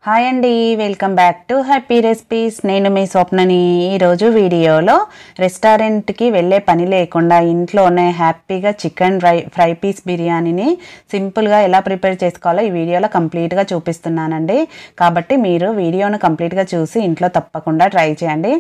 Hi అండి, welcome back to happy recipes. నేను మీ స్వప్నని. ఈరోజు వీడియోలో రెస్టారెంట్కి వెళ్ళే పని లేకుండా ఇంట్లోనే హ్యాపీగా చికెన్ ఫ్రై పీస్ బిర్యానీని సింపుల్గా ఎలా ప్రిపేర్ చేసుకోవాలో ఈ వీడియోలో కంప్లీట్గా చూపిస్తున్నానండి. కాబట్టి మీరు వీడియోను కంప్లీట్గా చూసి ఇంట్లో తప్పకుండా ట్రై చేయండి.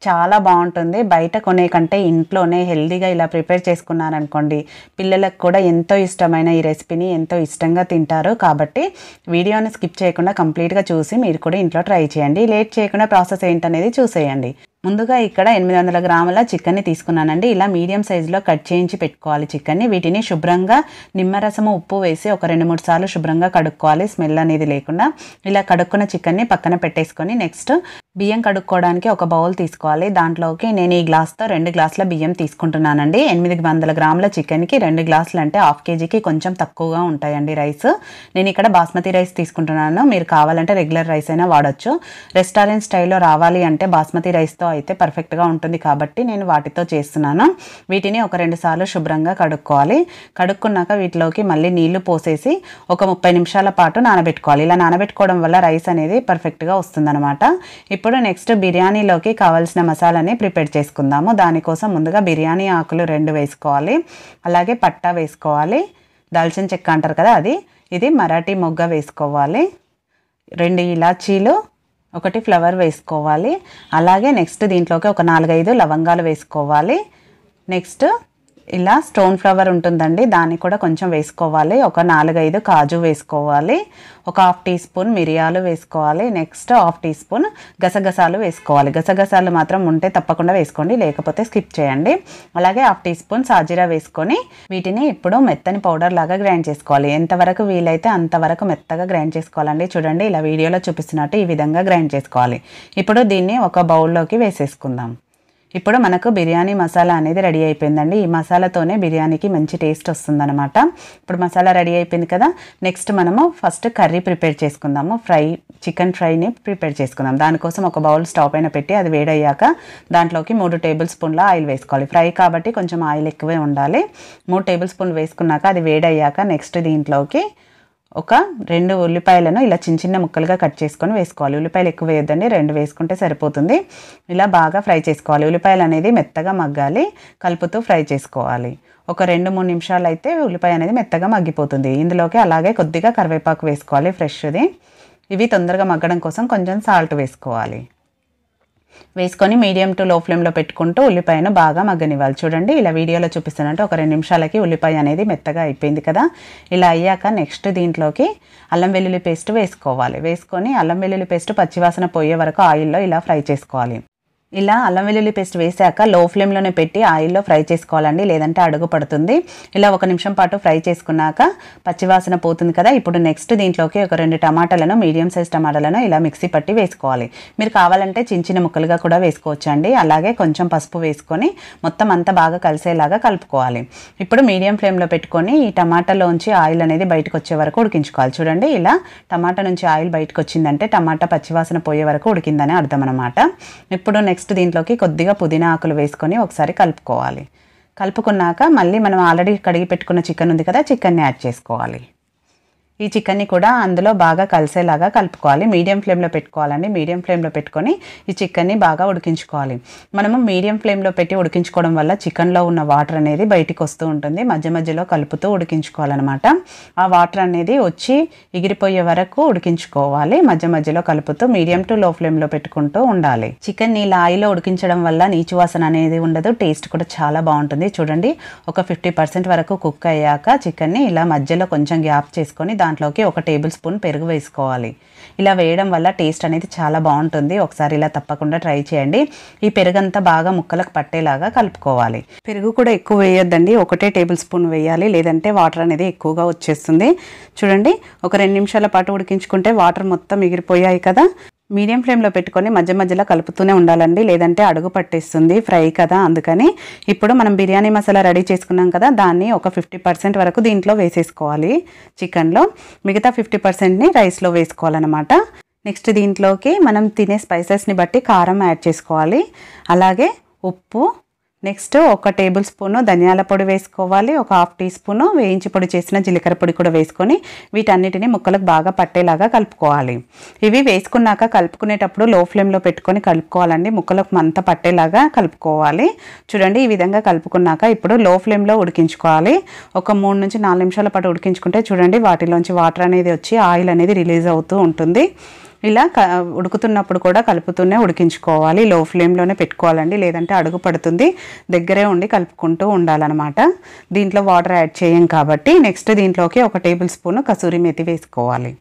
చాలా బాగుంటుంది. బయట కొనే కంటే ఇంట్లోనే హెల్దీగా ఇలా ప్రిపేర్ చేసుకున్నారనుకోండి, పిల్లలకు కూడా ఎంతో ఇష్టమైన ఈ రెసిపీని ఎంతో ఇష్టంగా తింటారు. కాబట్టి వీడియోని స్కిప్ చేయకుండా కంప్లీట్గా చూసి మీరు కూడా ఇంట్లో ట్రై చేయండి. లేట్ చేయకుండా ప్రాసెస్ ఏంటనేది చూసేయండి. ముందుగా ఇక్కడ 800 గ్రాముల చికెన్ని తీసుకున్నానండి. ఇలా మీడియం సైజులో కట్ చేయించి పెట్టుకోవాలి చికెన్ని. వీటిని శుభ్రంగా నిమ్మరసము ఉప్పు వేసి ఒక 2-3 సార్లు శుభ్రంగా కడుక్కోవాలి, స్మెల్ అనేది లేకుండా. ఇలా కడుక్కున్న చికెన్ని పక్కన పెట్టేసుకొని నెక్స్ట్ బియ్యం కడుక్కోవడానికి ఒక బౌల్ తీసుకోవాలి. దాంట్లోకి నేను ఈ గ్లాస్తో 2 గ్లాసుల బియ్యం తీసుకుంటున్నానండి. 800 గ్రాముల చికెన్కి 2 గ్లాసులు అంటే హాఫ్ కేజీకి కొంచెం తక్కువగా ఉంటాయండి రైస్. నేను ఇక్కడ బాస్మతి రైస్ తీసుకుంటున్నాను. మీరు కావాలంటే రెగ్యులర్ రైస్ అయినా వాడచ్చు. రెస్టారెంట్ స్టైల్లో రావాలి అంటే బాస్మతి రైస్తో అయితే పర్ఫెక్ట్గా ఉంటుంది కాబట్టి నేను వాటితో చేస్తున్నాను. వీటిని ఒక 2 సార్లు శుభ్రంగా కడుక్కోవాలి. కడుక్కున్నాక వీటిలోకి మళ్ళీ నీళ్లు పోసేసి ఒక 30 నిమిషాల పాటు నానబెట్టుకోవాలి. ఇలా నానబెట్టుకోవడం వల్ల రైస్ అనేది పర్ఫెక్ట్గా వస్తుందన్నమాట. ఇప్పుడు నెక్స్ట్ బిర్యానీలోకి కావాల్సిన మసాలాని ప్రిపేర్ చేసుకుందాము. దానికోసం ముందుగా బిర్యానీ ఆకులు 2 వేసుకోవాలి. అలాగే పట్టా వేసుకోవాలి. దాల్చిన చెక్క అంటారు కదా అది. ఇది మరాఠీ మొగ్గ వేసుకోవాలి. 2 ఇలాచీలు, 1 ఫ్లవర్ వేసుకోవాలి. అలాగే నెక్స్ట్ దీంట్లోకి ఒక 4-5 లవంగాలు వేసుకోవాలి. నెక్స్ట్ ఇలా స్టోన్ ఫ్లవర్ ఉంటుందండి, దాన్ని కూడా కొంచెం వేసుకోవాలి. ఒక 4-5 కాజు వేసుకోవాలి. ఒక హాఫ్ టీ స్పూన్ మిరియాలు వేసుకోవాలి. నెక్స్ట్ హాఫ్ టీ స్పూన్ గసగసాలు వేసుకోవాలి. గసగసాలు మాత్రం ఉంటే తప్పకుండా వేసుకోండి, లేకపోతే స్కిప్ చేయండి. అలాగే హాఫ్ టీ స్పూన్ సాజీరా వేసుకొని వీటిని ఇప్పుడు మెత్తని పౌడర్ లాగా గ్రైండ్ చేసుకోవాలి. ఎంతవరకు వీలైతే అంతవరకు మెత్తగా గ్రైండ్ చేసుకోవాలండి. చూడండి, ఇలా వీడియోలో చూపిస్తున్నట్టు ఈ విధంగా గ్రైండ్ చేసుకోవాలి. ఇప్పుడు దీన్ని ఒక బౌల్లోకి వేసేసుకుందాం. ఇప్పుడు మనకు బిర్యానీ మసాలా అనేది రెడీ అయిపోయిందండి. ఈ మసాలాతోనే బిర్యానీకి మంచి టేస్ట్ వస్తుందన్నమాట. ఇప్పుడు మసాలా రెడీ అయిపోయింది కదా. నెక్స్ట్ మనము ఫస్ట్ కర్రీ ప్రిపేర్ చేసుకుందాము. చికెన్ ఫ్రైని ప్రిపేర్ చేసుకుందాం. దానికోసం ఒక బౌల్ స్టవ్ పైన పెట్టి అది వేడయ్యాక దాంట్లోకి 3 టేబుల్ స్పూన్ల ఆయిల్ వేసుకోవాలి. ఫ్రై కాబట్టి కొంచెం ఆయిల్ ఎక్కువే ఉండాలి. 3 టేబుల్ స్పూన్లు వేసుకున్నాక అది వేడయ్యాక నెక్స్ట్ దీంట్లోకి ఒక 2 ఉల్లిపాయలను ఇలా చిన్న ముక్కలుగా కట్ చేసుకొని వేసుకోవాలి. ఉల్లిపాయలు ఎక్కువ వేయొద్దండి, 2 వేసుకుంటే సరిపోతుంది. ఇలా బాగా ఫ్రై చేసుకోవాలి. ఉల్లిపాయలు అనేది మెత్తగా మగ్గాలి, కలుపుతూ ఫ్రై చేసుకోవాలి. ఒక 2-3 నిమిషాలు అయితే ఉల్లిపాయ అనేది మెత్తగా మగ్గిపోతుంది. ఇందులోకి అలాగే కొద్దిగా కరివేపాకు వేసుకోవాలి, ఫ్రెష్ది. ఇవి తొందరగా మగ్గడం కోసం కొంచెం సాల్ట్ వేసుకోవాలి. వేసుకొని మీడియం టు లో ఫ్లేమ్లో పెట్టుకుంటూ ఉల్లిపాయను బాగా మగ్గనివ్వాలి. చూడండి, ఇలా వీడియోలో చూపిస్తున్నట్టు ఒక 2 నిమిషాలకి ఉల్లిపాయ అనేది మెత్తగా అయిపోయింది కదా. ఇలా అయ్యాక నెక్స్ట్ దీంట్లోకి అల్లం వెల్లుల్లి పేస్ట్ వేసుకోవాలి. వేసుకొని అల్లం వెల్లుల్లి పేస్ట్ పచ్చివాసన పోయే వరకు ఆయిల్లో ఇలా ఫ్రై చేసుకోవాలి. ఇలా అల్లం వెల్లుల్లి పేస్ట్ వేసాక లో ఫ్లేమ్లోనే పెట్టి ఆయిల్లో ఫ్రై చేసుకోవాలండి, లేదంటే అడుగు పడుతుంది. ఇలా 1 నిమిషం పాటు ఫ్రై చేసుకున్నాక పచ్చివాసన పోతుంది కదా. ఇప్పుడు నెక్స్ట్ దీంట్లోకి ఒక 2 టమాటాలను, మీడియం సైజ్ టమాటాలను ఇలా మిక్సీ పట్టి వేసుకోవాలి. మీరు కావాలంటే చిన్న ముక్కలుగా కూడా వేసుకోవచ్చండి. అలాగే కొంచెం పసుపు వేసుకొని మొత్తం అంతా బాగా కలిసేలాగా కలుపుకోవాలి. ఇప్పుడు మీడియం ఫ్లేమ్లో పెట్టుకొని ఈ టమాటాలోంచి ఆయిల్ అనేది బయటకు వచ్చే వరకు ఉడికించుకోవాలి. చూడండి, ఇలా టమాటా నుంచి ఆయిల్ బయటకు వచ్చిందంటే టమాటా పచ్చివాసన పోయే వరకు ఉడికిందని అర్థం అనమాట. ఇప్పుడు నెక్స్ట్ దీంట్లోకి కొద్దిగా పుదీనా ఆకులు వేసుకొని ఒకసారి కలుపుకోవాలి. కలుపుకున్నాక మళ్ళీ మనం ఆల్రెడీ కడిగి పెట్టుకున్న చికెన్ ఉంది కదా, చికెన్ని యాడ్ చేసుకోవాలి. ఈ చికెన్ని కూడా అందులో బాగా కలిసేలాగా కలుపుకోవాలి. మీడియం ఫ్లేమ్లో పెట్టుకోవాలండి. మీడియం ఫ్లేమ్లో పెట్టుకొని ఈ చికెన్ని బాగా ఉడికించుకోవాలి. మనము మీడియం ఫ్లేమ్లో పెట్టి ఉడికించుకోవడం వల్ల చికెన్లో ఉన్న వాటర్ అనేది బయటికి వస్తూ ఉంటుంది. మధ్య మధ్యలో కలుపుతూ ఉడికించుకోవాలన్నమాట. ఆ వాటర్ అనేది వచ్చి ఎగిరిపోయే వరకు ఉడికించుకోవాలి. మధ్య మధ్యలో కలుపుతూ మీడియం టు లో ఫ్లేమ్లో పెట్టుకుంటూ ఉండాలి. చికెన్ని ఇలా ఆయిల్లో ఉడికించడం వల్ల నీచు వాసన అనేది ఉండదు, టేస్ట్ కూడా చాలా బాగుంటుంది. చూడండి, ఒక 50% వరకు కుక్ అయ్యాక చికెన్ని ఇలా మధ్యలో కొంచెం గ్యాప్ చేసుకొని దాంట్లోకి 1 టేబుల్ స్పూన్ పెరుగు వేసుకోవాలి. ఇలా వేయడం వల్ల టేస్ట్ అనేది చాలా బాగుంటుంది. ఒకసారి ఇలా తప్పకుండా ట్రై చేయండి. ఈ పెరుగంతా బాగా ముక్కలకు పట్టేలాగా కలుపుకోవాలి. పెరుగు కూడా ఎక్కువ వేయొద్దండి, 1 టేబుల్ స్పూన్ వేయాలి, లేదంటే వాటర్ అనేది ఎక్కువగా వచ్చేస్తుంది. చూడండి, ఒక 2 నిమిషాల పాటు ఉడికించుకుంటే వాటర్ మొత్తం ఎగిరిపోయాయి కదా. మీడియం ఫ్లేమ్లో పెట్టుకొని మధ్య మధ్యలో కలుపుతూనే ఉండాలండి, లేదంటే అడుగు పట్టేస్తుంది ఫ్రై కదా. అందుకని ఇప్పుడు మనం బిర్యానీ మసాలా రెడీ చేసుకున్నాం కదా, దాన్ని ఒక 50% వరకు దీంట్లో వేసేసుకోవాలి చికెన్లో. మిగతా 50%ని రైస్లో వేసుకోవాలన్నమాట. నెక్స్ట్ దీంట్లోకి మనం తినే స్పైసెస్ని బట్టి కారం యాడ్ చేసుకోవాలి. అలాగే ఉప్పు, నెక్స్ట్ ఒక టేబుల్ స్పూను ధనియాల పొడి వేసుకోవాలి, ఒక హాఫ్ టీ స్పూను వేయించి పొడి చేసిన జీలకర్ర పొడి కూడా వేసుకొని వీటన్నిటిని ముక్కలకు బాగా పట్టేలాగా కలుపుకోవాలి. ఇవి వేసుకున్నాక కలుపుకునేటప్పుడు లో ఫ్లేమ్లో పెట్టుకొని కలుపుకోవాలండి, ముక్కలకు అంతా పట్టేలాగా కలుపుకోవాలి. చూడండి ఈ విధంగా కలుపుకున్నాక ఇప్పుడు లో ఫ్లేమ్లో ఉడికించుకోవాలి. ఒక 3 నుంచి 4 నిమిషాల పాటు ఉడికించుకుంటే చూడండి వాటిలోంచి వాటర్ అనేది వచ్చి ఆయిల్ అనేది రిలీజ్ అవుతూ ఉంటుంది. ఇలా ఉడుకుతున్నప్పుడు కూడా కలుపుతూనే ఉడికించుకోవాలి, లో ఫ్లేమ్లోనే పెట్టుకోవాలండి, లేదంటే అడుగు పడుతుంది. దగ్గరే ఉండి కలుపుకుంటూ ఉండాలన్నమాట. దీంట్లో వాటర్ యాడ్ చేయం కాబట్టి నెక్స్ట్ దీంట్లోకి ఒక టేబుల్ స్పూన్ కసూరి మేతి వేసుకోవాలి.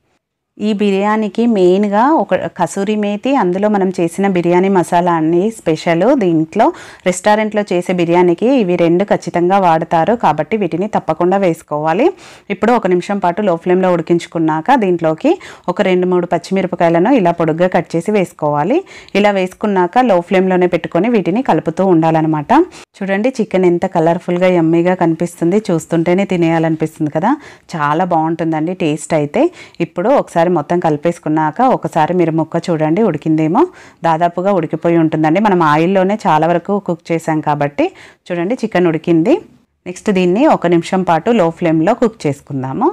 ఈ బిర్యానీకి మెయిన్గా ఒక కసూరి మేతి, అందులో మనం చేసిన బిర్యానీ మసాలా అన్ని స్పెషల్. దీంట్లో రెస్టారెంట్లో చేసే బిర్యానీకి ఇవి 2 ఖచ్చితంగా వాడతారు కాబట్టి వీటిని తప్పకుండా వేసుకోవాలి. ఇప్పుడు 1 నిమిషం పాటు లో ఫ్లేమ్లో ఉడికించుకున్నాక దీంట్లోకి ఒక 2-3 పచ్చిమిరపకాయలను ఇలా పొడుగ్గా కట్ చేసి వేసుకోవాలి. ఇలా వేసుకున్నాక లో ఫ్లేమ్లోనే పెట్టుకొని వీటిని కలుపుతూ ఉండాలన్నమాట. చూడండి చికెన్ ఎంత కలర్ఫుల్గా యమ్మీగా కనిపిస్తుంది, చూస్తుంటేనే తినేయాలనిపిస్తుంది కదా, చాలా బాగుంటుందండి టేస్ట్ అయితే. ఇప్పుడు ఒకసారి మొత్తం కలిపేసుకున్నాక ఒకసారి మీరు ముక్క చూడండి ఉడికిందేమో, దాదాపుగా ఉడికిపోయి ఉంటుందండి. మనం ఆయిల్లోనే చాలా వరకు కుక్ చేసాం కాబట్టి చూడండి చికెన్ ఉడికింది. నెక్స్ట్ దీన్ని 1 నిమిషం పాటు లో ఫ్లేమ్లో కుక్ చేసుకుందాము.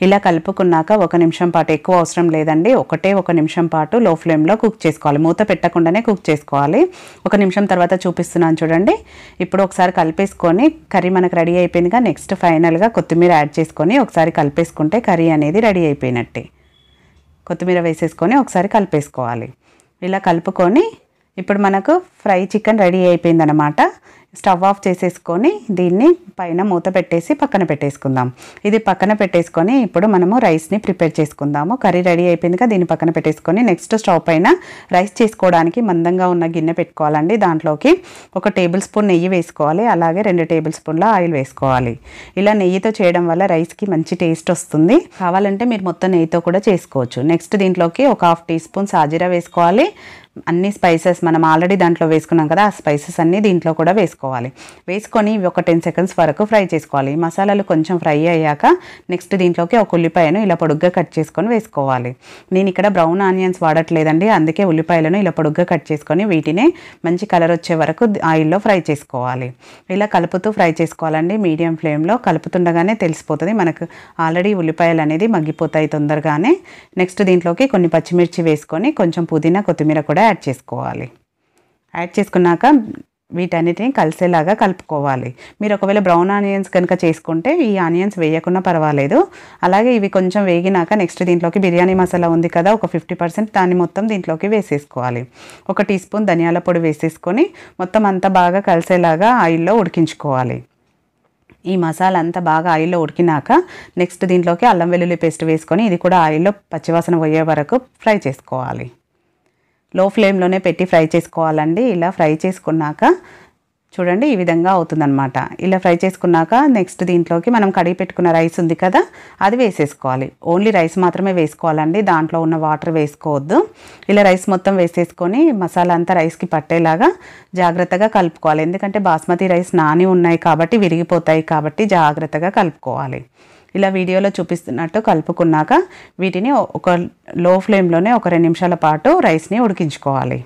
ఇలా కలుపుకున్నాక 1 నిమిషం పాటు, ఎక్కువ అవసరం లేదండి, 1 నిమిషం పాటు లో ఫ్లేమ్లో కుక్ చేసుకోవాలి. మూత పెట్టకుండానే కుక్ చేసుకోవాలి. 1 నిమిషం తర్వాత చూపిస్తున్నాను చూడండి. ఇప్పుడు ఒకసారి కలిపేసుకొని కర్రీ మనకు రెడీ అయిపోయిందిగా. నెక్స్ట్ ఫైనల్గా కొత్తిమీర యాడ్ చేసుకొని ఒకసారి కలిపేసుకుంటే కర్రీ అనేది రెడీ అయిపోయినట్టే. కొత్తిమీర వేసేసుకొని ఒకసారి కలిపేసుకోవాలి. ఇలా కలుపుకొని ఇప్పుడు మనకు ఫ్రై చికెన్ రెడీ అయిపోయిందనమాట. స్టవ్ ఆఫ్ చేసేసుకొని దీన్ని పైన మూత పెట్టేసి పక్కన పెట్టేసుకుందాం. ఇది పక్కన పెట్టేసుకొని ఇప్పుడు మనము రైస్ని ప్రిపేర్ చేసుకుందాము. కర్రీ రెడీ అయిపోయిందిగా, దీన్ని పక్కన పెట్టేసుకొని నెక్స్ట్ స్టవ్ పైన రైస్ చేసుకోవడానికి మందంగా ఉన్న గిన్నె పెట్టుకోవాలండి. దాంట్లోకి 1 టేబుల్ స్పూన్ నెయ్యి వేసుకోవాలి, అలాగే 2 టేబుల్ స్పూన్ల ఆయిల్ వేసుకోవాలి. ఇలా నెయ్యితో చేయడం వల్ల రైస్కి మంచి టేస్ట్ వస్తుంది. కావాలంటే మీరు మొత్తం నెయ్యితో కూడా చేసుకోవచ్చు. నెక్స్ట్ దీంట్లోకి ఒక హాఫ్ టీ స్పూన్ సాజీరా వేసుకోవాలి. అన్ని స్పైసెస్ మనం ఆల్రెడీ దాంట్లో వేసుకున్నాం కదా, ఆ స్పైసెస్ అన్నీ దీంట్లో కూడా వేసుకోవాలి. వేసుకొని ఒక 10 సెకండ్స్ వరకు ఫ్రై చేసుకోవాలి. ఈ మసాలాలు కొంచెం ఫ్రై అయ్యాక నెక్స్ట్ దీంట్లోకి ఒక ఉల్లిపాయను ఇలా పొడుగ్గా కట్ చేసుకొని వేసుకోవాలి. నేను ఇక్కడ బ్రౌన్ ఆనియన్స్ వాడట్లేదండి, అందుకే ఉల్లిపాయలను ఇలా పొడుగ్గా కట్ చేసుకొని వీటిని మంచి కలర్ వచ్చే వరకు ఆయిల్లో ఫ్రై చేసుకోవాలి. ఇలా కలుపుతూ ఫ్రై చేసుకోవాలండి మీడియం ఫ్లేమ్లో. కలుపుతుండగానే తెలిసిపోతుంది మనకు ఆల్రెడీ ఉల్లిపాయలు అనేది మగ్గిపోతాయి తొందరగానే. నెక్స్ట్ దీంట్లోకి కొన్ని పచ్చిమిర్చి వేసుకొని కొంచెం పుదీనా కొత్తిమీర కూడా యాడ్ చేసుకోవాలి. యాడ్ చేసుకున్నాక వీటన్నిటిని కలిసేలాగా కలుపుకోవాలి. మీరు ఒకవేళ బ్రౌన్ ఆనియన్స్ కనుక చేసుకుంటే ఈ ఆనియన్స్ వేయకుండా పర్వాలేదు. అలాగే ఇవి కొంచెం వేగినాక నెక్స్ట్ దీంట్లోకి బిర్యానీ మసాలా ఉంది కదా, ఒక 50% దాన్ని మొత్తం దీంట్లోకి వేసేసుకోవాలి. 1 టీ స్పూన్ ధనియాల పొడి వేసేసుకొని మొత్తం అంతా బాగా కలిసేలాగా ఆయిల్లో ఉడికించుకోవాలి. ఈ మసాలా అంతా బాగా ఆయిల్లో ఉడికినాక నెక్స్ట్ దీంట్లోకి అల్లం వెల్లుల్లి పేస్ట్ వేసుకొని ఇది కూడా ఆయిల్లో పచ్చివాసన పోయే వరకు ఫ్రై చేసుకోవాలి. లో ఫ్లేమ్లోనే పెట్టి ఫ్రై చేసుకోవాలండి. ఇలా ఫ్రై చేసుకున్నాక చూడండి ఈ విధంగా అవుతుందన్నమాట. ఇలా ఫ్రై చేసుకున్నాక నెక్స్ట్ దీంట్లోకి మనం కడిగి పెట్టుకున్న రైస్ ఉంది కదా, అది వేసేసుకోవాలి. ఓన్లీ రైస్ మాత్రమే వేసుకోవాలండి, దాంట్లో ఉన్న వాటర్ వేసుకోవద్దు. ఇలా రైస్ మొత్తం వేసేసుకొని మసాలా అంతా రైస్కి పట్టేలాగా జాగ్రత్తగా కలుపుకోవాలి. ఎందుకంటే బాస్మతి రైస్ నాని ఉన్నాయి కాబట్టి విరిగిపోతాయి కాబట్టి జాగ్రత్తగా కలుపుకోవాలి. ఇలా వీడియోలో చూపిస్తున్నట్టు కలుపుకున్నాక వీటిని ఒక లో ఫ్లేమ్లోనే ఒక 2 నిమిషాల పాటు రైస్ని ఉడికించుకోవాలి.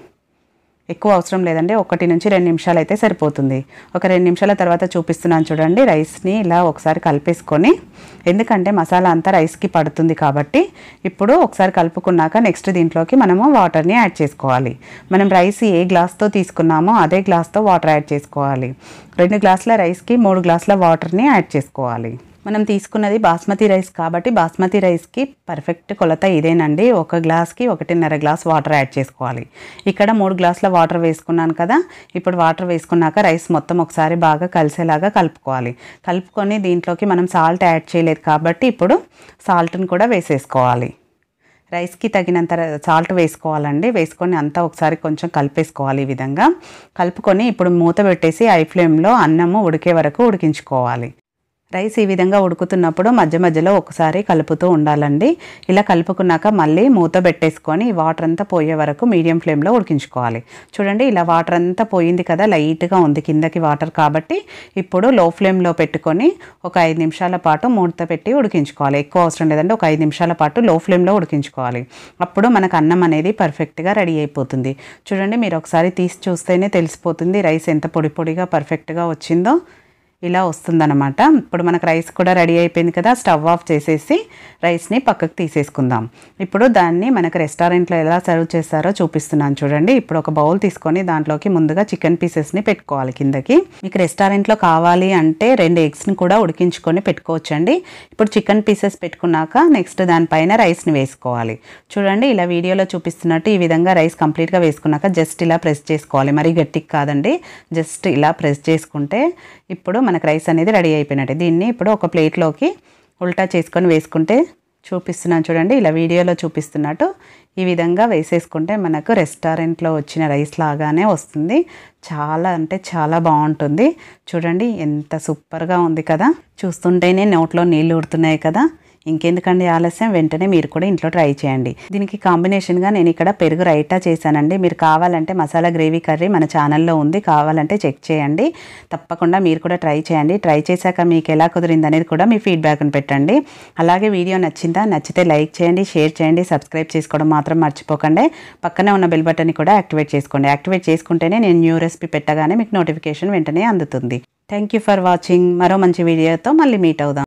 ఎక్కువ అవసరం లేదండి, 1 నుంచి 2 నిమిషాలు అయితే సరిపోతుంది. ఒక 2 నిమిషాల తర్వాత చూపిస్తున్నాను చూడండి. రైస్ని ఇలా ఒకసారి కలిపేసుకొని, ఎందుకంటే మసాలా అంతా రైస్కి పడుతుంది కాబట్టి ఇప్పుడు ఒకసారి కలుపుకున్నాక నెక్స్ట్ దీంట్లోకి మనము వాటర్ని యాడ్ చేసుకోవాలి. మనం రైస్ ఏ గ్లాస్తో తీసుకున్నామో అదే గ్లాస్తో వాటర్ యాడ్ చేసుకోవాలి. 2 గ్లాసుల రైస్కి 3 గ్లాసుల వాటర్ని యాడ్ చేసుకోవాలి. మనం తీసుకున్నది బాస్మతి రైస్ కాబట్టి బాస్మతి రైస్కి పర్ఫెక్ట్ కొలత ఇదేనండి. 1 గ్లాస్కి 1.5 గ్లాస్ వాటర్ యాడ్ చేసుకోవాలి. ఇక్కడ 3 గ్లాసుల వాటర్ వేసుకున్నాను కదా, ఇప్పుడు వాటర్ వేసుకున్నాక రైస్ మొత్తం ఒకసారి బాగా కలిసేలాగా కలుపుకోవాలి. కలుపుకొని దీంట్లోకి మనం సాల్ట్ యాడ్ చేయలేదు కాబట్టి ఇప్పుడు సాల్ట్ని కూడా వేసేసుకోవాలి. రైస్కి తగినంత సాల్ట్ వేసుకోవాలండి. వేసుకొని అంతా ఒకసారి కొంచెం కలిపేసుకోవాలి. ఈ విధంగా కలుపుకొని ఇప్పుడు మూత పెట్టేసి హై ఫ్లేమ్లో అన్నము ఉడికే వరకు ఉడికించుకోవాలి. రైస్ ఈ విధంగా ఉడుకుతున్నప్పుడు మధ్య మధ్యలో ఒకసారి కలుపుతూ ఉండాలండి. ఇలా కలుపుకున్నాక మళ్ళీ మూత పెట్టేసుకొని వాటర్ అంతా పోయే వరకు మీడియం ఫ్లేమ్లో ఉడికించుకోవాలి. చూడండి ఇలా వాటర్ అంతా పోయింది కదా, లైట్గా ఉంది కిందకి వాటర్ కాబట్టి ఇప్పుడు లో ఫ్లేమ్లో పెట్టుకొని ఒక 5 నిమిషాల పాటు మూత పెట్టి ఉడికించుకోవాలి. ఎక్కువ అవసరం లేదండి, ఒక 5 నిమిషాల పాటు లో ఫ్లేమ్లో ఉడికించుకోవాలి. అప్పుడు మనకు అన్నం అనేది పర్ఫెక్ట్గా రెడీ అయిపోతుంది. చూడండి మీరు ఒకసారి తీసి చూస్తేనే తెలిసిపోతుంది రైస్ ఎంత పొడి పొడిగా పర్ఫెక్ట్గా వచ్చిందో. ఇలా వస్తుందన్నమాట. ఇప్పుడు మనకు రైస్ కూడా రెడీ అయిపోయింది కదా, స్టవ్ ఆఫ్ చేసేసి రైస్ని పక్కకు తీసేసుకుందాం. ఇప్పుడు దాన్ని మనకు రెస్టారెంట్లో ఎలా సర్వ్ చేస్తారో చూపిస్తున్నాను చూడండి. ఇప్పుడు ఒక బౌల్ తీసుకొని దాంట్లోకి ముందుగా చికెన్ పీసెస్ని పెట్టుకోవాలి కిందకి. మీకు రెస్టారెంట్లో కావాలి అంటే 2 ఎగ్స్ని కూడా ఉడికించుకొని పెట్టుకోవచ్చండి. ఇప్పుడు చికెన్ పీసెస్ పెట్టుకున్నాక నెక్స్ట్ దానిపైన రైస్ని వేసుకోవాలి. చూడండి ఇలా వీడియోలో చూపిస్తున్నట్టు ఈ విధంగా రైస్ కంప్లీట్గా వేసుకున్నాక జస్ట్ ఇలా ప్రెస్ చేసుకోవాలి, మరీ గట్టికి కాదండి, జస్ట్ ఇలా ప్రెస్ చేసుకుంటే ఇప్పుడు మనకు రైస్ అనేది రెడీ అయిపోయినట్టే. దీన్ని ఇప్పుడు ఒక ప్లేట్లోకి ఉల్టా చేసుకొని వేసుకుంటే చూపిస్తున్నాను చూడండి. ఇలా వీడియోలో చూపిస్తున్నట్టు ఈ విధంగా వేసేసుకుంటే మనకు రెస్టారెంట్లో వచ్చిన రైస్ లాగానే వస్తుంది. చాలా అంటే చాలా బాగుంటుంది. చూడండి ఎంత సూపర్గా ఉంది కదా, చూస్తుంటేనే నోట్లో నీళ్ళు ఊరుతున్నాయి కదా. ఇంకెందుకండి ఆలస్యం, వెంటనే మీరు కూడా ఇంట్లో ట్రై చేయండి. దీనికి కాంబినేషన్గా నేను ఇక్కడ పెరుగు రైతా చేశానండి. మీరు కావాలంటే మసాలా గ్రేవీ కర్రీ మన ఛానల్లో ఉంది, కావాలంటే చెక్ చేయండి. తప్పకుండా మీరు కూడా ట్రై చేయండి. ట్రై చేశాక మీకు ఎలా కుదిరింది అనేది కూడా మీ ఫీడ్బ్యాక్ని పెట్టండి. అలాగే వీడియో నచ్చిందా, నచ్చితే లైక్ చేయండి, షేర్ చేయండి, సబ్స్క్రైబ్ చేసుకోవడం మాత్రం మర్చిపోకండి. పక్కనే ఉన్న బెల్ బటన్ని కూడా యాక్టివేట్ చేసుకోండి. యాక్టివేట్ చేసుకుంటేనే నేను న్యూ రెసిపీ పెట్టగానే మీకు నోటిఫికేషన్ వెంటనే అందుతుంది. Thank you for watching. మరో మంచి వీడియోతో మళ్ళీ మీట్ అవుదాం.